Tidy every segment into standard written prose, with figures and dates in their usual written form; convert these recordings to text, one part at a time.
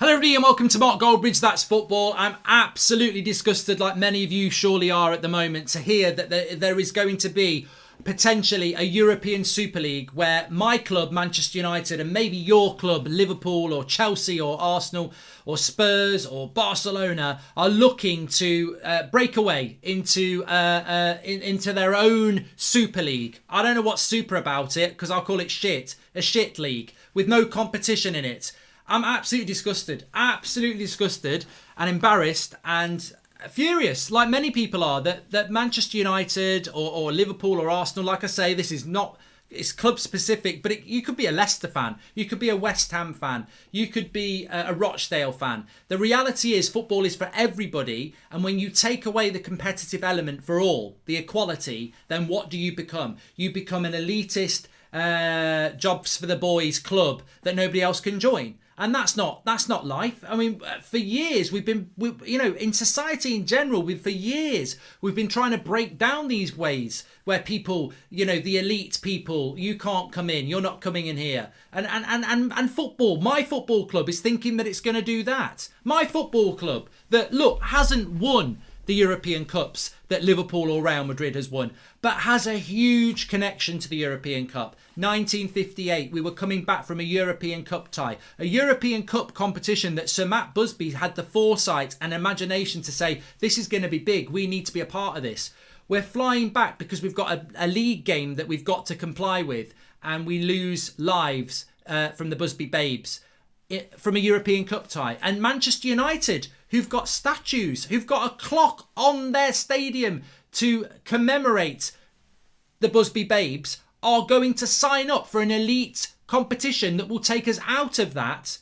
Hello everybody and welcome to Mark Goldbridge, That's Football. I'm absolutely disgusted, like many of you surely are at the moment, to hear that there is going to be potentially a European Super League where my club, Manchester United, and maybe your club, Liverpool or Chelsea or Arsenal or Spurs or Barcelona, are looking to break away into their own Super League. I don't know what's super about it, because I'll call it shit. A shit league with no competition in it. I'm absolutely disgusted and embarrassed and furious, like many people are, that Manchester United or Liverpool or Arsenal, like I say, this is not, it's club specific, but you could be a Leicester fan, you could be a West Ham fan, you could be a Rochdale fan. The reality is football is for everybody, and when you take away the competitive element for all, the equality, then what do you become? You become an elitist, jobs for the boys club that nobody else can join. And that's not life. I mean, for years in society in general, for years we've been trying to break down these ways where people, the elite people, you can't come in, you're not coming in here. And football, my football club is thinking that it's going to do that. My football club that, look, hasn't won the European Cups that Liverpool or Real Madrid has won, but has a huge connection to the European Cup. 1958, we were coming back from a European Cup tie, a European Cup competition that Sir Matt Busby had the foresight and imagination to say, this is going to be big, we need to be a part of this. We're flying back because we've got a league game that we've got to comply with, and we lose lives from the Busby Babes from a European Cup tie. And Manchester United, who've got statues, who've got a clock on their stadium to commemorate the Busby Babes, are going to sign up for an elite competition that will take us out of that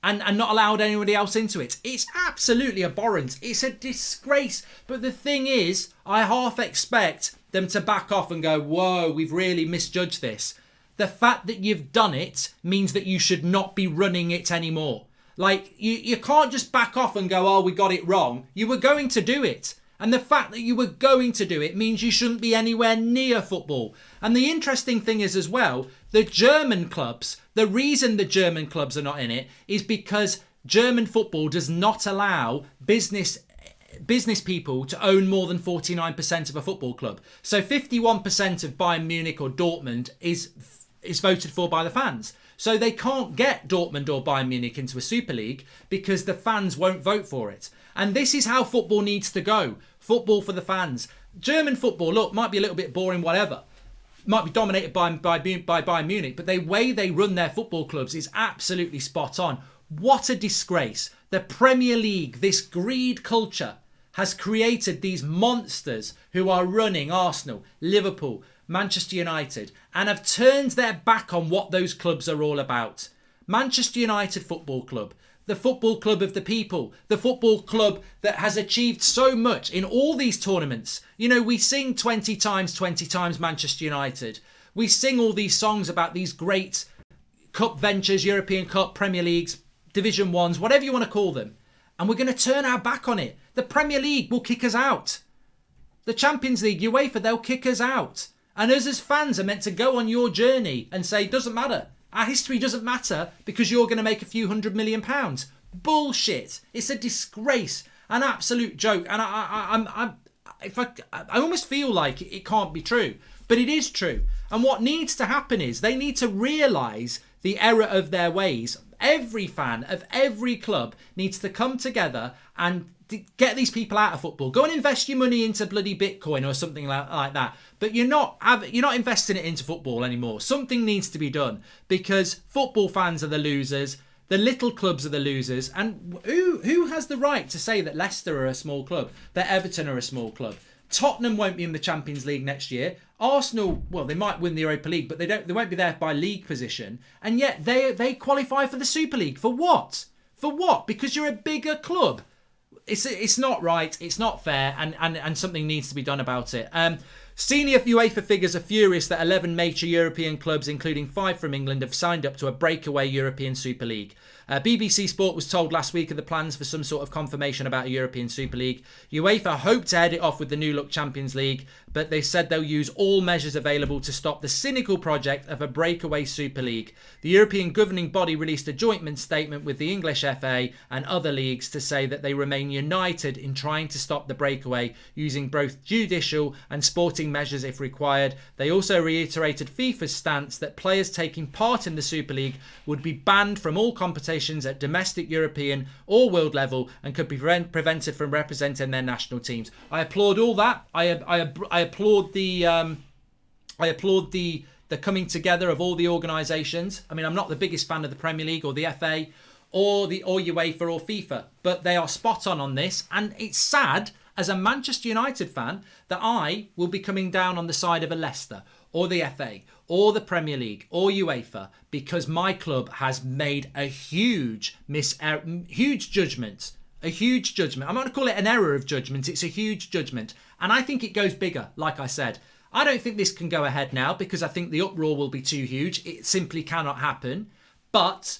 and not allow anybody else into it. It's absolutely abhorrent. It's a disgrace. But the thing is, I half expect them to back off and go, whoa, we've really misjudged this. The fact that you've done it means that you should not be running it anymore. Like, you can't just back off and go, oh, we got it wrong. You were going to do it. And the fact that you were going to do it means you shouldn't be anywhere near football. And the interesting thing is as well, the German clubs, the reason the German clubs are not in it is because German football does not allow business people to own more than 49% of a football club. So 51% of Bayern Munich or Dortmund is voted for by the fans. So they can't get Dortmund or Bayern Munich into a Super League because the fans won't vote for it. And this is how football needs to go. Football for the fans. German football, look, might be a little bit boring, whatever. Might be dominated by Bayern Munich, but the way they run their football clubs is absolutely spot on. What a disgrace. The Premier League, this greed culture, has created these monsters who are running Arsenal, Liverpool, Manchester United, and have turned their back on what those clubs are all about. Manchester United Football Club, the football club of the people, the football club that has achieved so much in all these tournaments. We sing 20 times Manchester United. We sing all these songs about these great cup ventures, European Cup, Premier Leagues, Division 1s, whatever you want to call them. And we're going to turn our back on it. The Premier League will kick us out. The Champions League, UEFA, they'll kick us out. And us as fans are meant to go on your journey and say, doesn't matter. Our history doesn't matter because you're going to make a few £100 million. Bullshit. It's a disgrace. An absolute joke. And I almost feel like it can't be true. But it is true. And what needs to happen is they need to realise the error of their ways. Every fan of every club needs to come together and get these people out of football. Go and invest your money into bloody Bitcoin or something like that. But you're not investing it into football anymore. Something needs to be done because football fans are the losers. The little clubs are the losers. And who has the right to say that Leicester are a small club, that Everton are a small club? Tottenham won't be in the Champions League next year. Arsenal, well, they might win the Europa League, but they won't be there by league position. And yet they qualify for the Super League. For what? For what? Because you're a bigger club. It's not right. It's not fair, and something needs to be done about it. Senior UEFA figures are furious that 11 major European clubs, including 5 from England, have signed up to a breakaway European Super League. BBC Sport was told last week of the plans for some sort of confirmation about a European Super League. UEFA hope to head it off with the new look Champions League, but they said they'll use all measures available to stop the cynical project of a breakaway Super League. The European governing body released a joint statement with the English FA and other leagues to say that they remain united in trying to stop the breakaway using both judicial and sporting measures if required. They also reiterated FIFA's stance that players taking part in the Super League would be banned from all competitions at domestic, European or world level and could be prevented from representing their national teams. I applaud all that. I applaud the coming together of all the organisations. I mean, I'm not the biggest fan of the Premier League or the FA or UEFA or FIFA, but they are spot on this. And it's sad as a Manchester United fan that I will be coming down on the side of a Leicester or the FA or the Premier League or UEFA because my club has made a huge judgment. A huge judgment. I'm not going to call it an error of judgment. It's a huge judgment. And I think it goes bigger, like I said. I don't think this can go ahead now because I think the uproar will be too huge. It simply cannot happen. But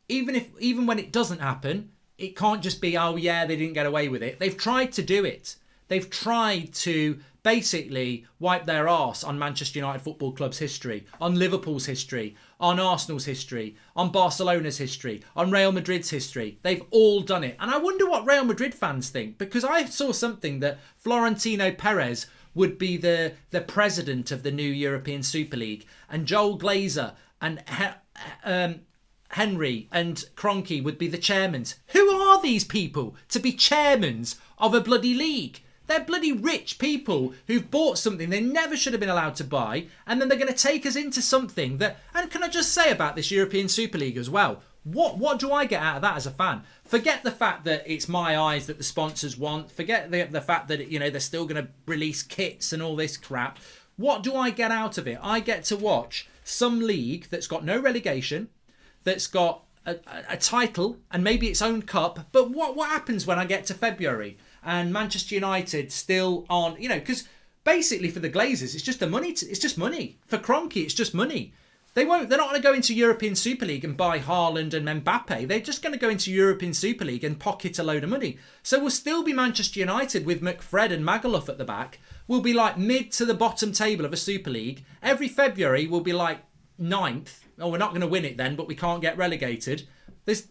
even when it doesn't happen, it can't just be, oh yeah, they didn't get away with it. They've tried to do it. They've tried to basically wipe their arse on Manchester United Football Club's history, on Liverpool's history, on Arsenal's history, on Barcelona's history, on Real Madrid's history. They've all done it. And I wonder what Real Madrid fans think, because I saw something that Florentino Perez would be the president of the new European Super League, and Joel Glazer and Henry and Kroenke would be the chairmen. Who are these people to be chairmen of a bloody league? They're bloody rich people who've bought something they never should have been allowed to buy, and then they're going to take us into something that... And can I just say about this European Super League as well? What do I get out of that as a fan? Forget the fact that it's my eyes that the sponsors want. Forget the fact that, you know, they're still going to release kits and all this crap. What do I get out of it? I get to watch some league that's got no relegation, that's got a title and maybe its own cup. But what happens when I get to February and Manchester United still on, you know, because basically for the Glazers, it's just it's just money. For Kroenke, it's just money. They're not going to go into European Super League and buy Haaland and Mbappe. They're just going to go into European Super League and pocket a load of money. So we'll still be Manchester United with McFred and Magaluf at the back. We'll be like mid to the bottom table of a Super League. Every February we'll be like ninth. Oh, we're not going to win it then, but we can't get relegated.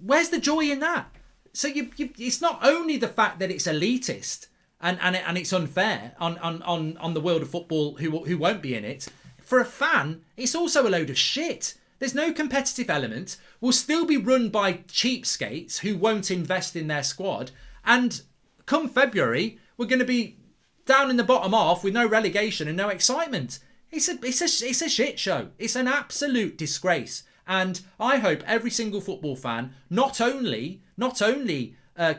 Where's the joy in that? So it's not only the fact that it's elitist and it's unfair on the world of football who won't be in it. For a fan, it's also a load of shit. There's no competitive element. We'll still be run by cheapskates who won't invest in their squad. And come February, we're going to be down in the bottom half with no relegation and no excitement. It's a shit show. It's an absolute disgrace. And I hope every single football fan not only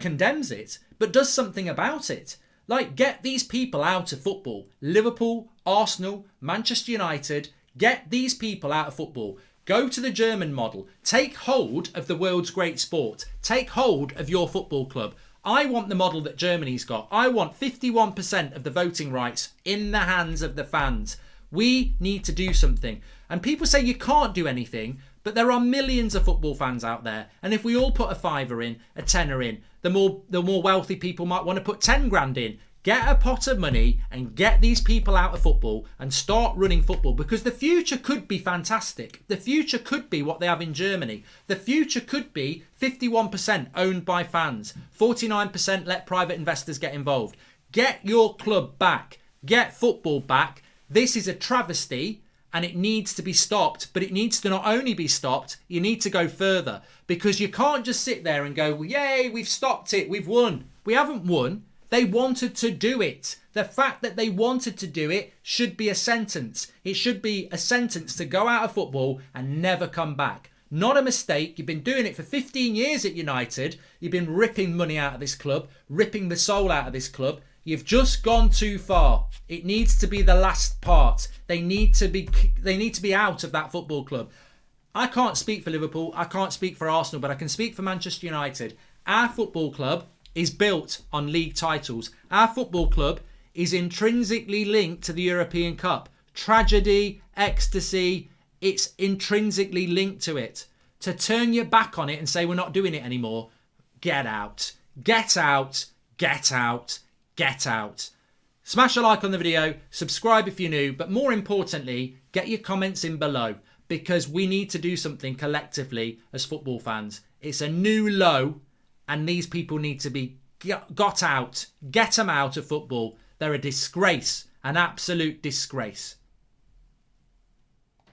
condemns it, but does something about it. Like, get these people out of football. Liverpool, Arsenal, Manchester United, get these people out of football. Go to the German model. Take hold of the world's great sport. Take hold of your football club. I want the model that Germany's got. I want 51% of the voting rights in the hands of the fans. We need to do something. And people say you can't do anything, but there are millions of football fans out there. And if we all put a fiver in, a tenner in, the more wealthy people might want to put 10 grand in. Get a pot of money and get these people out of football and start running football, because the future could be fantastic. The future could be what they have in Germany. The future could be 51% owned by fans, 49% let private investors get involved. Get your club back. Get football back. This is a travesty and it needs to be stopped, but it needs to not only be stopped, you need to go further, because you can't just sit there and go, well, yay, we've stopped it, we've won. We haven't won. They wanted to do it. The fact that they wanted to do it should be a sentence. It should be a sentence to go out of football and never come back. Not a mistake. You've been doing it for 15 years at United. You've been ripping money out of this club, ripping the soul out of this club. You've just gone too far. It needs to be the last part. They need to be out of that football club. I can't speak for Liverpool. I can't speak for Arsenal, but I can speak for Manchester United. Our football club is built on league titles. Our football club is intrinsically linked to the European Cup. Tragedy, ecstasy, it's intrinsically linked to it. to turn your back on it and say we're not doing it anymore, get out. Get out, get out, get out. Smash a like on the video, subscribe if you're new, but more importantly, get your comments in below because we need to do something collectively as football fans. It's a new low and these people need to be got out. Get them out of football. They're a disgrace, an absolute disgrace.